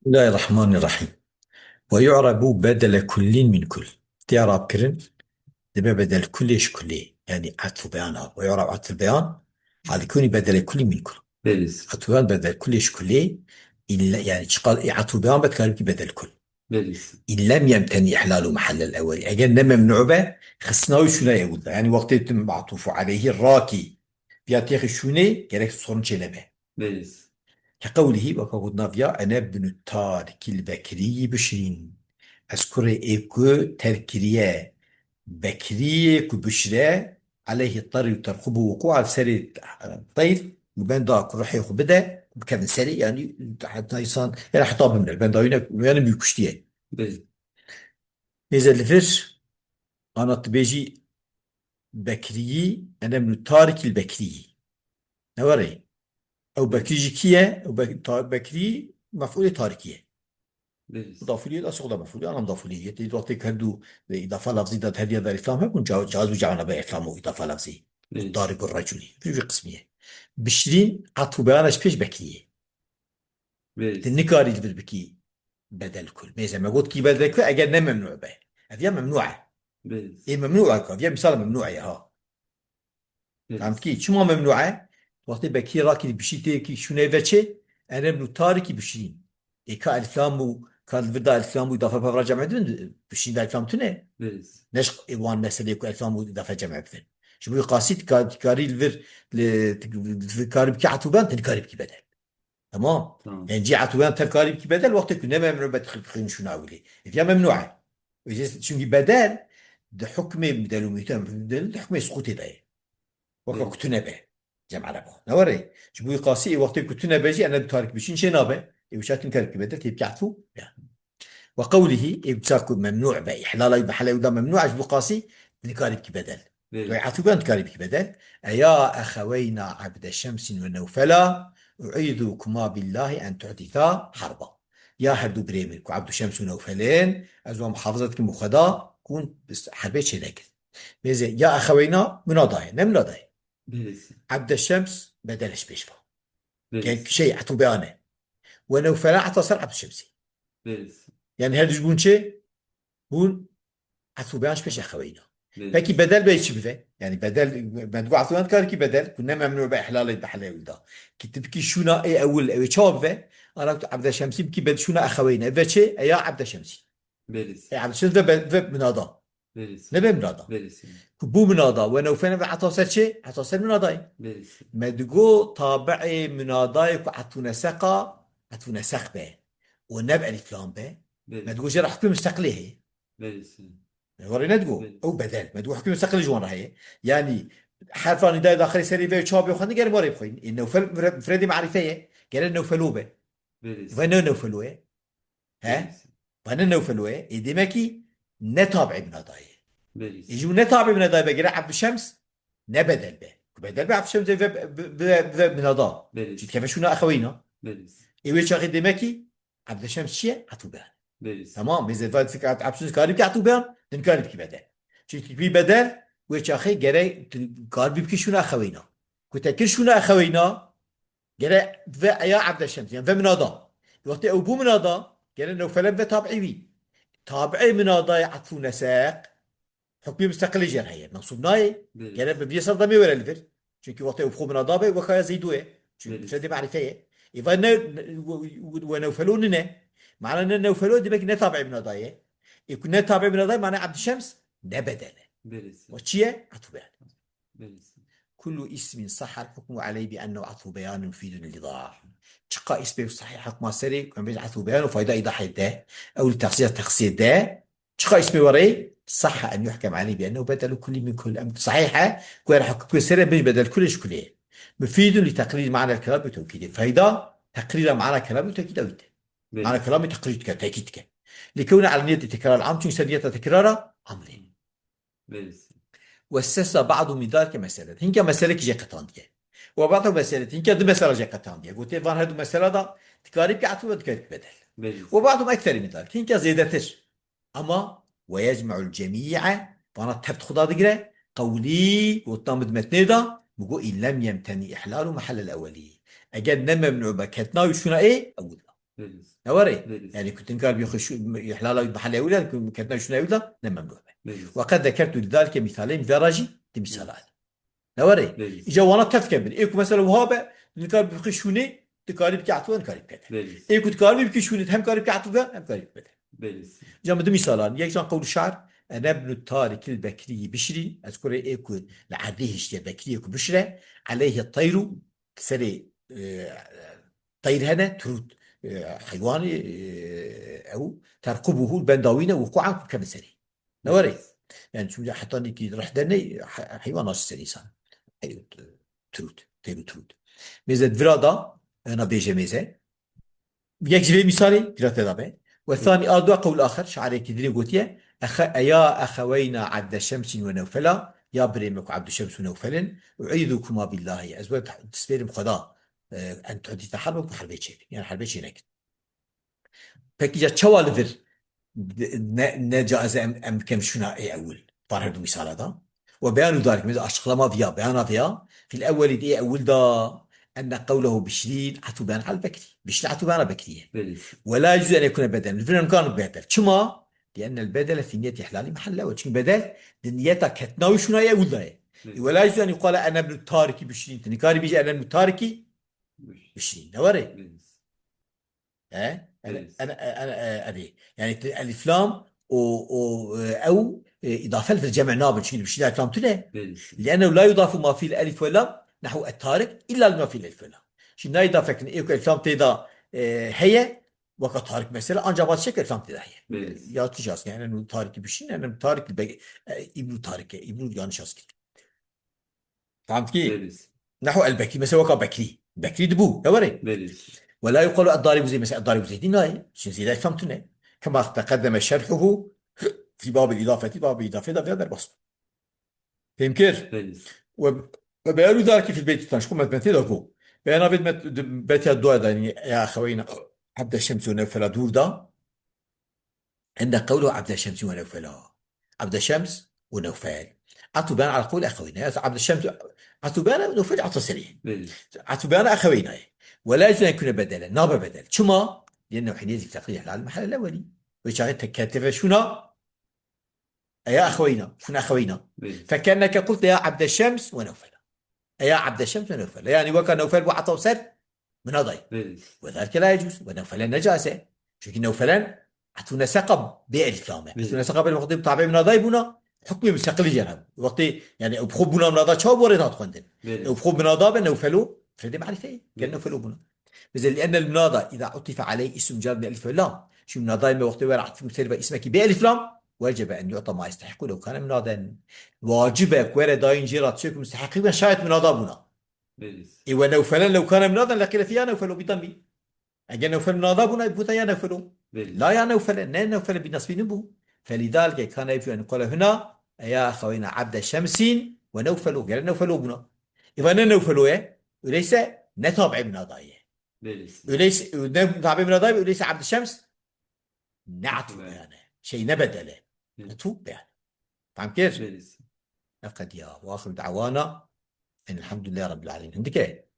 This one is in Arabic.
بسم الله الرحمن الرحيم. ويعرب بدل كل من كل. تعرب كرن دبا بدل كلش كلي، يعني عطف بيانها، ويعرب عطف البيان على كون بدل كل من كل. Beliz. عطف بيان بدل كلش كلي، إلا يعني شقال عطف بيان بتكلم بدل كل. Beliz. إن لم يمتنع إحلال محل الأول، أجل ممنوع به خصناه شنو يقول، يعني وقت يتم معطوف عليه الراكي في تاريخ شنو جالك صورن شلبه Beliz. كقوله وكقولنا فيا أنا ابن التارك البكري بشرين أذكر إيكو تذكرية بكرية كبشرة عليه الطري وترقبه وقوع في سري الطير وبين ذاك روح ياخذ بدا بكذا سري، يعني حتى يصان يعني حطاب من البين ذا يعني بيكشتيه. Beliz. إذا الفرش أنا تبيجي بكري، أنا من التارك البكري نوري، أو بكري كيه أو بكري مفعول تاركيه Beliz. مضاف إليه أصغر مفعول، أنا مضاف إليه دلوقتي كدو إضافة لفظية ده هذه ذا الإسلام هيكون جاز وجعلنا بها إسلام وإضافة لفظية. Beliz. الضارب الرجلي في قسمية بشرين عطف بيانش فيش بكية Beliz. النكاري اللي بكي بدل كل ميزة ما قلت كي بدل كل أجل ممنوع به، هذه ممنوعة. إيه Beliz. ممنوعة، هذه مثال ممنوعة ها. فهمت Beliz. كي شو ما ممنوعة؟ وقت بكي راكي بشيتي كي شو نيفتشي أنا ابن تاركي بشرين إيه كالإسلام كان فدا الإسلام وإضافة بفرج جمع بشرين ده الإسلام تنه Beliz. نشق إيوان مسألة يكون أفلام إضافة جمع بثن شو بيقول قاسيت كاري الفر كاري بكي عتوبان تنكاري بكي بدل. تمام. Tamam. يعني جي عتوبان تنكاري بكي بدل وقت كنا ممنوع بدخل شو ناولي فيها ممنوعة. شو بدل ده حكم بدل وميتام بدل ده حكم سقوطي ده وقت Beliz. كتنا به جمع ربه نوري شو بيقول قاسي وقت كتنا بيجي أنا بتارك بشين شيء نابه وشات تنكاري بكي بدل تبكي عتو وقوله إبتاك ممنوع بإحلال بحلال وده ممنوع أجل قاسي نكارب بدل Beliz. ويعتبر نكارب بدل أيا أخوينا عبد الشمس ونوفلا أعيذكما بالله أن تحدثا حربا. يا هردو بريمك وعبد الشمس ونوفلين أزوا محافظتك مخدا كون حربيت شدك بيزي يا أخوينا مناضاي نمناضاي Beliz. عبد الشمس بدلش بيشفى يعني Beliz. شيء عتو بيانه ونوفلا اعتصر عبد الشمسي، Beliz. يعني هردش بون شيء بون عثوبانش بيش أخوينا. فكي Beliz. بدل بيش بذا يعني بدل ما تقول عثوبان كار كي بدل كنا ممنوع بإحلال بحلال ده كتب كي شونا أي أول أي شاب ذا أنا عبد الشمسي بكي بد شونا أخوينا إذا شيء يا عبد الشمسي Beliz. أي عبد الشمس ذا من هذا Beliz. نبي من هذا Beliz. كبو من هذا وأنا وفينا بعطاسر شيء عطاسر من هذا Beliz. ما تقول طابعي من هذا وعطونا سقا عطونا سق به ونبأ الإسلام به ما Beliz. تقول جرى حكم مستقليه Beliz. ورينا تقول او Beliz. بدل ما تقول حكم مستقل جوان هي يعني حرفان نداء داخلي سري في تشاب يخدني قال موري بخين انه فريدي معرفيه قال انه فلوبه Beliz. فانا انه فلوه ها Beliz. فانا انه فلوه يدي ماكي نتابع من هذاي Beliz. يجوا نتابع من هذاي بقرا عبد الشمس نبدل به بدل به عبد الشمس من هذا جيت Beliz. كيف شو اخوينا Beliz. ايش شاغي دماكي عبد الشمس شيء عتوبان. Beliz. تمام اذا فات فكره عبد الشمس كاري بتاعته بيان تنكاري بكي بدل شيء في بدل ويش اخي جري كاربي بكي شو اخوينا كنت كل شو اخوينا جري يا عبد الشمس يعني فمن هذا وقت ابو من هذا جري انه فلم تابعي بي تابعي من هذا يعطونا ساق حكمي مستقل جر هي منصوب ناي جري Beliz. بيصل ضمي ولا الفر شو وقت ابو من هذا وكا زيدوه شو Beliz. فدي معرفه اذا ونوفلوننا معناه انه نوفلو دي بك نتابع من هذا يكون نتابع من هذا معناه عبد الشمس ده بدله Beliz. وشيء عطف بيان. Beliz. كل اسم صح الحكم عليه بأنه عطف بيان يفيد الإيضاح. شقا اسمه صحيح حكم سري كان بيجي عطف بيان وفايدة إيضاح ده أو لتخصيص ده شقا اسمه وري صح أن يحكم عليه بأنه بدل كل من كل أم صحيحة كل حكم سري بيجي بدل كلش كلية مفيد لتقليل معنى الكلام وتوكيده فايدة تقليل معنى الكلام وتوكيده معنى Beliz. كلام تقليد تأكيد لكون على نية تكرار العام تكون سنية تكراره أمرين. Beliz. واستثنى بعض من ذلك مسألة هنك مسألة جي قطاندية وبعض مسألة هنك دو مسألة جي قطاندية قلت فان هذو مسألة دا تكاريب كعتو تكاريب بدل Beliz. وبعضهم أكثر من ذلك هنك زيادتش أما ويجمع الجميع فانا تحت خدا دقرة قولي وطامد متني دا إن لم يمتني إحلال محل الأولي أجد نم ممنوع بكتنا وشنا إيه أول بليز نوري بليز يعني كنت نقال بيخش يحلال محل أولى كتنا شنو أولى ممنوع. بليز وقد ذكرت لذلك مثالين فراجي مثالان نوري بليز إجا وانا تفكمل إيكو مثلا وهابة نقال بيخش شوني تقارب كعطوان قارب كده بليز إيكو تقارب بيخش هم قارب كعطوان هم قارب كده. بليز جامد مثالان يك جان قول الشعر أنا ابن التارك البكري بشري أذكر إيكو لعديه اشتي بكري يكو بشرة عليه الطير سري طير هنا ترود حيواني أو ترقبه البنداوين وقوعا كم سري نوري بليز يعني شو حطاني كي رح دني حيوان ناس سري سان ترود طير ترود ميزة فرادا أنا بيجي ميزة يكذب مثالي ثلاثة ضبع والثاني أرض قول آخر شعري كدري قوتيه يا أخوينا عبد الشمس ونوفلا يا بريمك عبد الشمس ونوفل أعيذكما بالله أزواج تسبير خدا أن تحدث حربك وحربي شيء يعني حربي شيء نك فكي تشوالفر نجاز أم كم شنا أي أول فرد مثال هذا وبيان ذلك مثل أشخاص ما فيها بيان فيها في الأول دي أول دا أن قوله بشرين عتبان على البكري بشرين عتبان بكرية بليز ولا يجوز أن يكون بدلا الفيلم كان بدل كما لأن البدل في نية إحلال محله وشين بدل نيته كتناوي شنو هي ولا ولا يجوز أن يقال أنا ابن التاركي بشرين تنكاري بيجي أنا ابن التاركي بشرين نوري بليز ها بليز أنا أبي يعني الإفلام أو إضافة للجمع نابل شيء بشرين الإفلام تلا بليز لأنه لا يضاف ما في الألف واللام نحو التارك إلا ما في الألف واللام شيء لا يضاف لكن إيه الإفلام تيدا هي وقت تارك مثلا أنجا بعض شكل إفلام تيدا هي بليز يا تجاس يعني أنا تارك بشين أنا تارك ابن تارك ابن يعني شاسكي فهمت كيف بليز نحو البكري مثلا وقت بكري بكري دبو دوري بليز ولا يقال الضارب زي مثلا الضارب زي ديناي شين زي ذلك فهمتنا كما تقدم شرحه في باب الإضافة باب الإضافة ده في هذا البسط فهم كيف بليز وبيانوا ذلك في البيت تنشكو مثل ذاكو بيانا بيت الدواء يعني يا أخوينا عبد الشمس ونوفل دور دا عند قوله عبد الشمس ونوفل عبد الشمس ونوفل عطوا على قول أخوينا يا عبد الشمس عطوا بيان ونوفل عطوا سريع بليز عطوا بيان أخوينا ولا يجوز أن يكون بدلا نابا بدل شما لأنه حينئذ تقريح على المحل الأولي ويشاهد تكاتف شنا يا أخوينا شنا أخوينا بليز فكأنك قلت يا عبد الشمس ونوفل يا عبد الشمس ونوفل يعني وكان نوفل وعطوا سر من هذا بليز وذلك لا يجوز ونوفلا نجاسة شو نوفلا عطونا سقب بالكامة عطونا بليز سقب المقدم طابع من هذا يبونا حكمي مستقل جنب وقت يعني بخوبنا من هذا شاب ورينات خندن بليز وبخوب من هذا بنوفلو فدي معرفة إيه كان بليز نوفلو بنا مثل لأن المناضة إذا عطف عليه اسم جار من ألف واللام شو مناضة ما وقت ولا عطف مثل اسمك بألف لام وجب أن يعطى ما يستحق لو كان مناضا واجبك ولا داين جيرات شيء مستحقين شايت مناضة بنا بليز إيه ونوفلا لو كان مناضا لقيل فيها نوفلو بضمي أجل نوفل ناضبنا يبوتا يا نوفلو لا بليز يا نوفل نين نوفل بنصب نبو فلذلك كان يجب أن يقول هنا يا أخوينا عبد الشمس ونوفل غير نوفل بنا إذا نوفل إيه وليس نتابع من هذايا بليز وليس نتابع من هذايا وليس عبد الشمس نعت بليز بيانه شيء نبدله نتو بيانه فهم كيف؟ بليز لقد يا واخر دعوانا ان الحمد لله رب العالمين عندك ايه